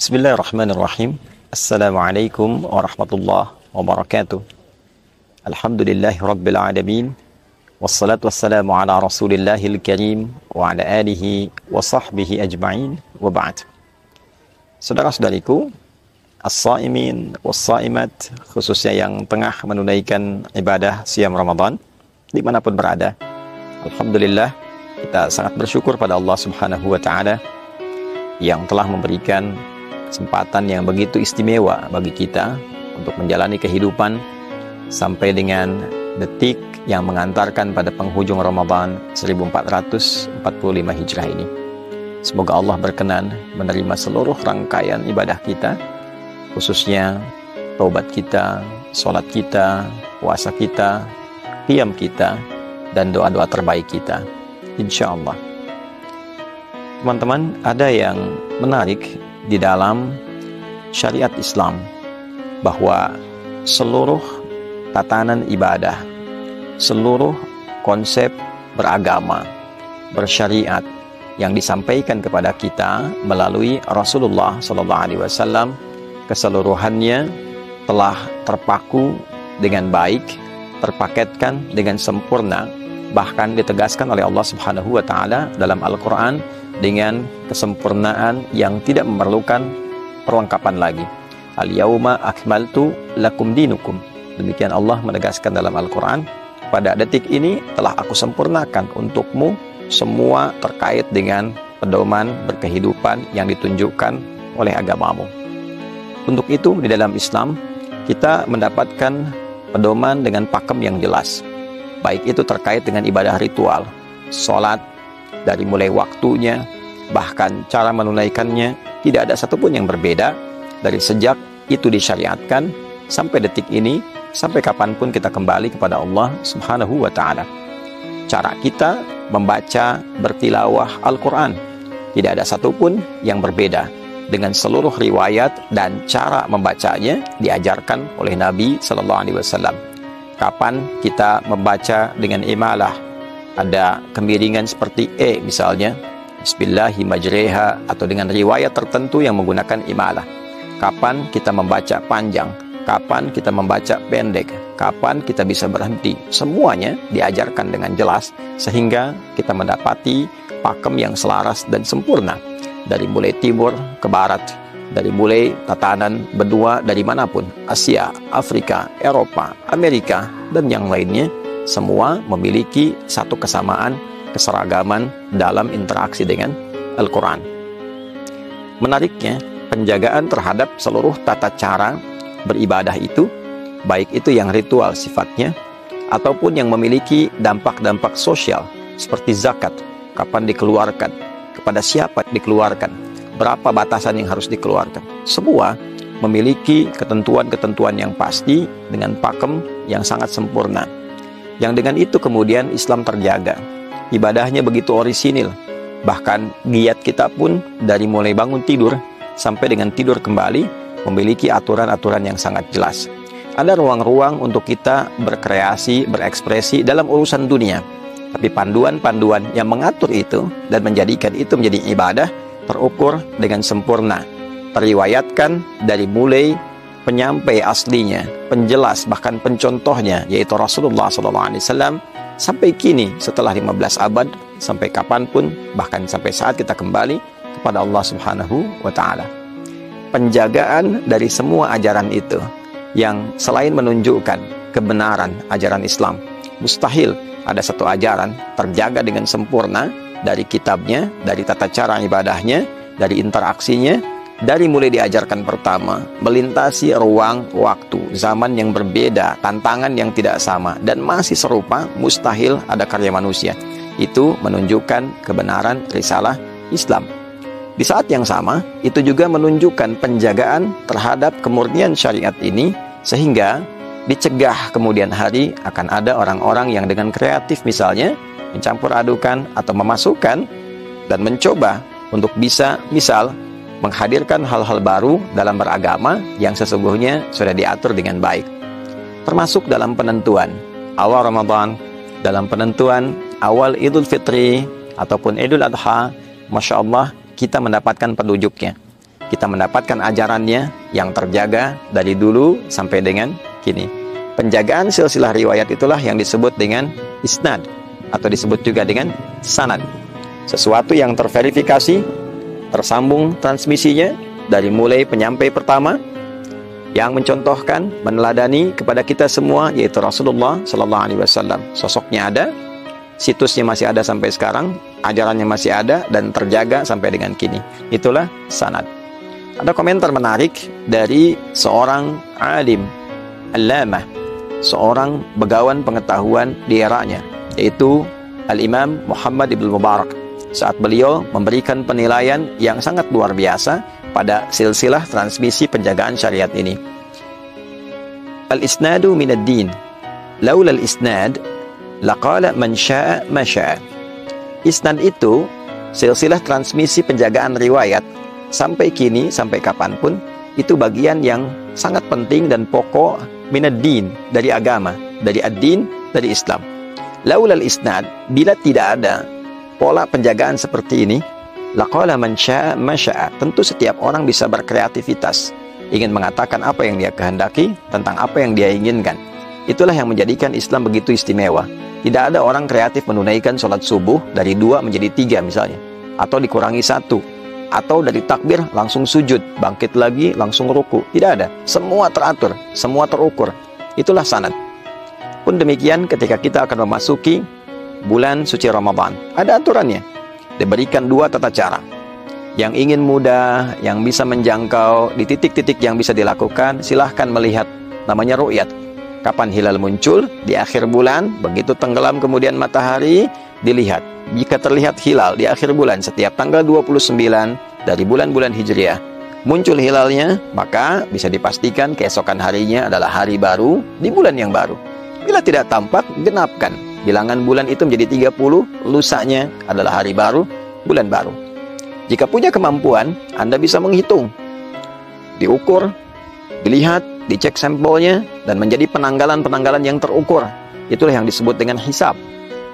Bismillahirrahmanirrahim. Assalamualaikum warahmatullahi wabarakatuh. Alhamdulillahi rabbil alamin. Wassalatu wassalamu ala rasulillahil karim wa ala alihi wa sahbihi ajma'in wa ba'd. Saudara-saudariku, as-saimin was-saimat, khususnya yang tengah menunaikan ibadah siam Ramadan dimanapun berada, alhamdulillah kita sangat bersyukur pada Allah Subhanahu wa ta'ala yang telah memberikan kesempatan yang begitu istimewa bagi kita untuk menjalani kehidupan sampai dengan detik yang mengantarkan pada penghujung Ramadan 1445 Hijrah ini. Semoga Allah berkenan menerima seluruh rangkaian ibadah kita, khususnya taubat kita, sholat kita, puasa kita, qiyam kita, dan doa-doa terbaik kita, insya Allah. Teman-teman, ada yang menarik di dalam syariat Islam, bahwa seluruh tatanan ibadah, seluruh konsep beragama, bersyariat yang disampaikan kepada kita melalui Rasulullah SAW, keseluruhannya telah terpaku dengan baik, terpaketkan dengan sempurna, bahkan ditegaskan oleh Allah Subhanahu wa ta'ala dalam Al-Quran dengan kesempurnaan yang tidak memerlukan perlengkapan lagi. Al-yauma akmaltu lakum dinukum. Demikian Allah menegaskan dalam Al-Quran, pada detik ini telah aku sempurnakan untukmu semua terkait dengan pedoman berkehidupan yang ditunjukkan oleh agamamu. Untuk itu di dalam Islam kita mendapatkan pedoman dengan pakem yang jelas, baik itu terkait dengan ibadah ritual, sholat, dari mulai waktunya, bahkan cara menunaikannya, tidak ada satupun yang berbeda dari sejak itu disyariatkan sampai detik ini, sampai kapanpun kita kembali kepada Allah Subhanahu wa ta'ala. Cara kita membaca, bertilawah Al-Quran, tidak ada satupun yang berbeda dengan seluruh riwayat dan cara membacanya diajarkan oleh Nabi SAW. Kapan kita membaca dengan imalah, ada kemiringan seperti misalnya Bismillahi majreha, atau dengan riwayat tertentu yang menggunakan imalah. Kapan kita membaca panjang, kapan kita membaca pendek, kapan kita bisa berhenti, semuanya diajarkan dengan jelas sehingga kita mendapati pakem yang selaras dan sempurna dari mulai timur ke barat, dari mulai tatanan benua dari manapun, Asia, Afrika, Eropa, Amerika, dan yang lainnya, semua memiliki satu kesamaan, keseragaman dalam interaksi dengan Al-Quran. Menariknya, penjagaan terhadap seluruh tata cara beribadah itu, baik itu yang ritual sifatnya, ataupun yang memiliki dampak-dampak sosial, seperti zakat, kapan dikeluarkan, kepada siapa dikeluarkan, berapa batasan yang harus dikeluarkan. Semua memiliki ketentuan-ketentuan yang pasti dengan pakem yang sangat sempurna. Yang dengan itu kemudian Islam terjaga. Ibadahnya begitu orisinil. Bahkan giat kita pun dari mulai bangun tidur sampai dengan tidur kembali memiliki aturan-aturan yang sangat jelas. Ada ruang-ruang untuk kita berkreasi, berekspresi dalam urusan dunia. Tapi panduan-panduan yang mengatur itu dan menjadikan itu menjadi ibadah terukur dengan sempurna. Teriwayatkan dari mulai penyampai aslinya, penjelas bahkan pencontohnya, yaitu Rasulullah SAW, sampai kini setelah 15 abad, sampai kapanpun, bahkan sampai saat kita kembali kepada Allah Subhanahu wa ta'ala. Penjagaan dari semua ajaran itu yang selain menunjukkan kebenaran ajaran Islam, mustahil ada satu ajaran terjaga dengan sempurna dari kitabnya, dari tata cara ibadahnya, dari interaksinya, dari mulai diajarkan pertama, melintasi ruang, waktu, zaman yang berbeda, tantangan yang tidak sama, dan masih serupa, mustahil ada karya manusia. Itu menunjukkan kebenaran risalah Islam. Di saat yang sama, itu juga menunjukkan penjagaan terhadap kemurnian syariat ini, sehingga dicegah kemudian hari akan ada orang-orang yang dengan kreatif misalnya, mencampur adukan atau memasukkan dan mencoba untuk bisa, misal, menghadirkan hal-hal baru dalam beragama yang sesungguhnya sudah diatur dengan baik. Termasuk dalam penentuan awal Ramadan, dalam penentuan awal Idul Fitri ataupun Idul Adha, Masya Allah, kita mendapatkan petunjuknya. kita mendapatkan ajarannya yang terjaga dari dulu sampai dengan kini. Penjagaan silsilah riwayat itulah yang disebut dengan isnad, atau disebut juga dengan sanad. Sesuatu yang terverifikasi, tersambung transmisinya dari mulai penyampai pertama yang mencontohkan, meneladani kepada kita semua, yaitu Rasulullah Sallallahu Alaihi Wasallam. Sosoknya ada, situsnya masih ada sampai sekarang, ajarannya masih ada dan terjaga sampai dengan kini. Itulah sanad. Ada komentar menarik dari seorang alim, allamah, seorang begawan pengetahuan di eranya, yaitu Al-Imam Muhammad Ibn Mubarak, saat beliau memberikan penilaian yang sangat luar biasa pada silsilah transmisi penjagaan syariat ini. Al-isnadu minad din, laula al-isnad laqala man syaa ma syaa. Isnad itu silsilah transmisi penjagaan riwayat sampai kini, sampai kapanpun, itu bagian yang sangat penting dan pokok minad din, dari agama, dari ad-din, dari Islam. Laula al-isnad, bila tidak ada pola penjagaan seperti ini, laqala man syaa ma syaa. Tentu setiap orang bisa berkreativitas, ingin mengatakan apa yang dia kehendaki tentang apa yang dia inginkan. Itulah yang menjadikan Islam begitu istimewa. Tidak ada orang kreatif menunaikan sholat subuh dari 2 menjadi 3 misalnya, atau dikurangi 1, atau dari takbir langsung sujud, bangkit lagi langsung ruku. Tidak ada. Semua teratur, semua terukur. Itulah sanad. Pun demikian ketika kita akan memasuki bulan suci Ramadan, ada aturannya. Diberikan 2 tata cara. Yang ingin mudah, yang bisa menjangkau di titik-titik yang bisa dilakukan, silahkan melihat, namanya ru'yat. Kapan hilal muncul? Di akhir bulan, begitu tenggelam kemudian matahari, dilihat. Jika terlihat hilal di akhir bulan setiap tanggal 29 dari bulan-bulan Hijriah, muncul hilalnya, maka bisa dipastikan keesokan harinya adalah hari baru di bulan yang baru. Bila tidak tampak, genapkan. Bilangan bulan itu menjadi 30, lusanya adalah hari baru, bulan baru. Jika punya kemampuan, Anda bisa menghitung, diukur, dilihat, dicek sampelnya, dan menjadi penanggalan-penanggalan yang terukur. Itulah yang disebut dengan hisab.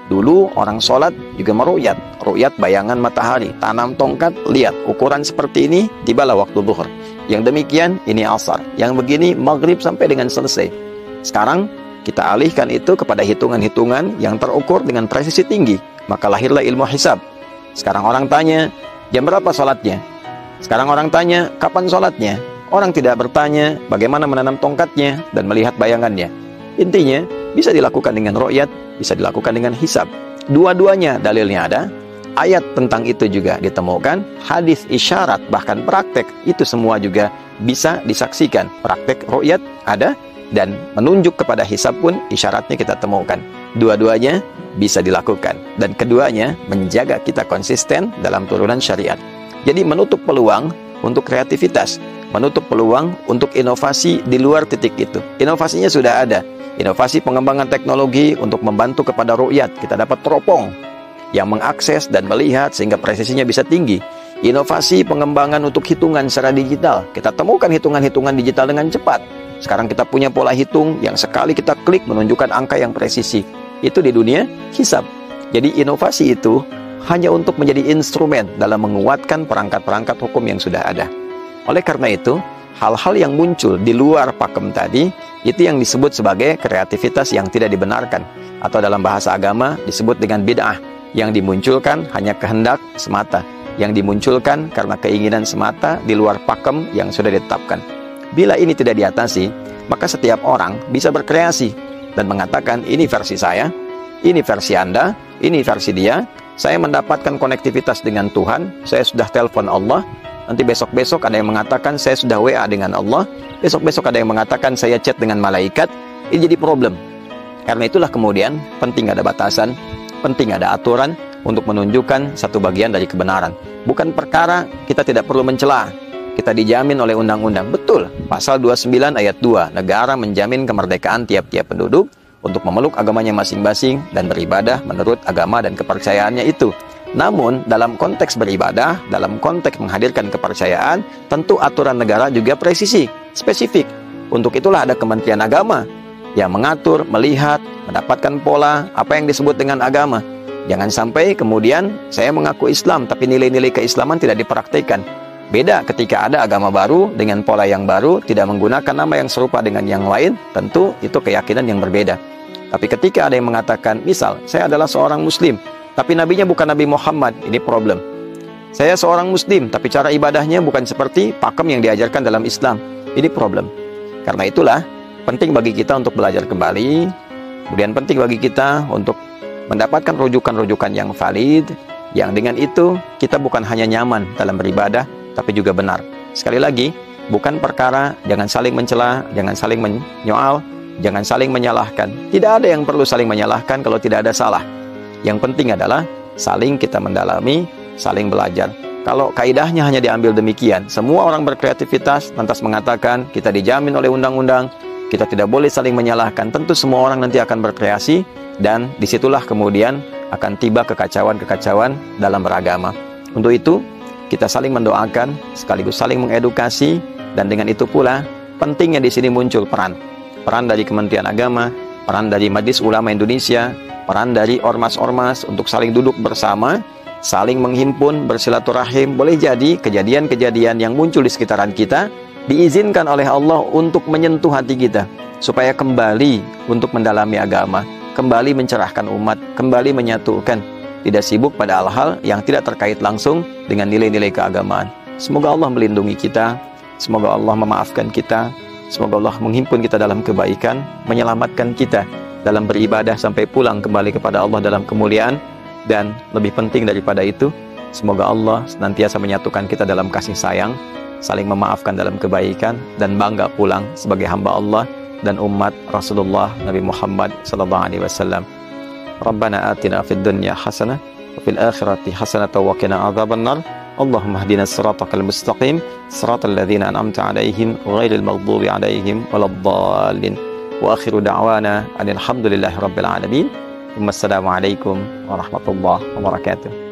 Dulu orang sholat juga meru'yat, ru'yat bayangan matahari, tanam tongkat, lihat ukuran seperti ini, tibalah waktu zuhur. Yang demikian, ini asar. Yang begini, maghrib sampai dengan selesai. Sekarang, kita alihkan itu kepada hitungan-hitungan yang terukur dengan presisi tinggi. Maka lahirlah ilmu hisab. Sekarang orang tanya, jam berapa sholatnya? Sekarang orang tanya, kapan sholatnya? Orang tidak bertanya bagaimana menanam tongkatnya dan melihat bayangannya. Intinya, bisa dilakukan dengan ru'yat, bisa dilakukan dengan hisab. Dua-duanya dalilnya ada, ayat tentang itu juga ditemukan, hadis isyarat, bahkan praktek, itu semua juga bisa disaksikan. Praktek ru'yat ada, dan menunjuk kepada hisab pun isyaratnya kita temukan. Dua-duanya bisa dilakukan, dan keduanya menjaga kita konsisten dalam turunan syariat. Jadi menutup peluang untuk kreativitas, menutup peluang untuk inovasi di luar titik itu. Inovasinya sudah ada. Inovasi pengembangan teknologi untuk membantu kepada ru'yat. Kita dapat teropong yang mengakses dan melihat sehingga presisinya bisa tinggi. Inovasi pengembangan untuk hitungan secara digital. Kita temukan hitungan-hitungan digital dengan cepat. Sekarang kita punya pola hitung yang sekali kita klik menunjukkan angka yang presisi. Itu di dunia hisab. Jadi inovasi itu hanya untuk menjadi instrumen dalam menguatkan perangkat-perangkat hukum yang sudah ada. Oleh karena itu, hal-hal yang muncul di luar pakem tadi, itu yang disebut sebagai kreativitas yang tidak dibenarkan. Atau dalam bahasa agama disebut dengan bid'ah, yang dimunculkan hanya kehendak semata, yang dimunculkan karena keinginan semata di luar pakem yang sudah ditetapkan. Bila ini tidak diatasi, maka setiap orang bisa berkreasi dan mengatakan, ini versi saya, ini versi Anda, ini versi dia. Saya mendapatkan konektivitas dengan Tuhan, saya sudah telepon Allah. Nanti besok-besok ada yang mengatakan saya sudah WA dengan Allah. Besok-besok ada yang mengatakan saya chat dengan malaikat. Ini jadi problem. Karena itulah kemudian penting ada batasan, penting ada aturan untuk menunjukkan satu bagian dari kebenaran. Bukan perkara kita tidak perlu mencela. Kita dijamin oleh undang-undang. Betul, pasal 29 ayat 2, negara menjamin kemerdekaan tiap-tiap penduduk untuk memeluk agamanya masing-masing dan beribadah menurut agama dan kepercayaannya itu. Namun, dalam konteks beribadah, dalam konteks menghadirkan kepercayaan, tentu aturan negara juga presisi, spesifik. Untuk itulah ada Kementerian Agama yang mengatur, melihat, mendapatkan pola apa yang disebut dengan agama. Jangan sampai kemudian saya mengaku Islam, tapi nilai-nilai keislaman tidak dipraktikkan. Beda ketika ada agama baru dengan pola yang baru, tidak menggunakan nama yang serupa dengan yang lain, tentu itu keyakinan yang berbeda. Tapi ketika ada yang mengatakan, misal, saya adalah seorang muslim, tapi nabinya bukan Nabi Muhammad, ini problem. Saya seorang muslim, tapi cara ibadahnya bukan seperti pakem yang diajarkan dalam Islam, ini problem. Karena itulah, penting bagi kita untuk belajar kembali, kemudian penting bagi kita untuk mendapatkan rujukan-rujukan yang valid, yang dengan itu kita bukan hanya nyaman dalam beribadah, tapi juga benar. Sekali lagi, bukan perkara jangan saling mencela, jangan saling menyoal, jangan saling menyalahkan. Tidak ada yang perlu saling menyalahkan kalau tidak ada salah. Yang penting adalah saling kita mendalami, saling belajar. Kalau kaidahnya hanya diambil demikian, semua orang berkreativitas, lantas mengatakan kita dijamin oleh undang-undang, kita tidak boleh saling menyalahkan. Tentu semua orang nanti akan berkreasi, dan disitulah kemudian akan tiba kekacauan-kekacauan dalam beragama. Untuk itu, kita saling mendoakan, sekaligus saling mengedukasi, dan dengan itu pula pentingnya di sini muncul peran dari Kementerian Agama, peran dari Majelis Ulama Indonesia, peran dari ormas-ormas untuk saling duduk bersama, saling menghimpun, bersilaturahim. Boleh jadi kejadian-kejadian yang muncul di sekitaran kita diizinkan oleh Allah untuk menyentuh hati kita, supaya kembali untuk mendalami agama, kembali mencerahkan umat, kembali menyatukan. Tidak sibuk pada hal-hal yang tidak terkait langsung dengan nilai-nilai keagamaan. Semoga Allah melindungi kita, semoga Allah memaafkan kita, semoga Allah menghimpun kita dalam kebaikan, menyelamatkan kita dalam beribadah sampai pulang kembali kepada Allah dalam kemuliaan, dan lebih penting daripada itu, semoga Allah senantiasa menyatukan kita dalam kasih sayang, saling memaafkan dalam kebaikan, dan bangga pulang sebagai hamba Allah dan umat Rasulullah Nabi Muhammad SAW. Rabbana atina fid dunya hasanah wa fil akhirati hasanah wa qina adzaban nar. Allahumma hdina siratal mustaqim, siratal ladzina an'amta 'alaihim ghairil maghdubi 'alaihim waladdallin. Wa akhiru da'wana alhamdulillahi rabbil alamin. Wassalamu alaikum warahmatullahi wabarakatuh.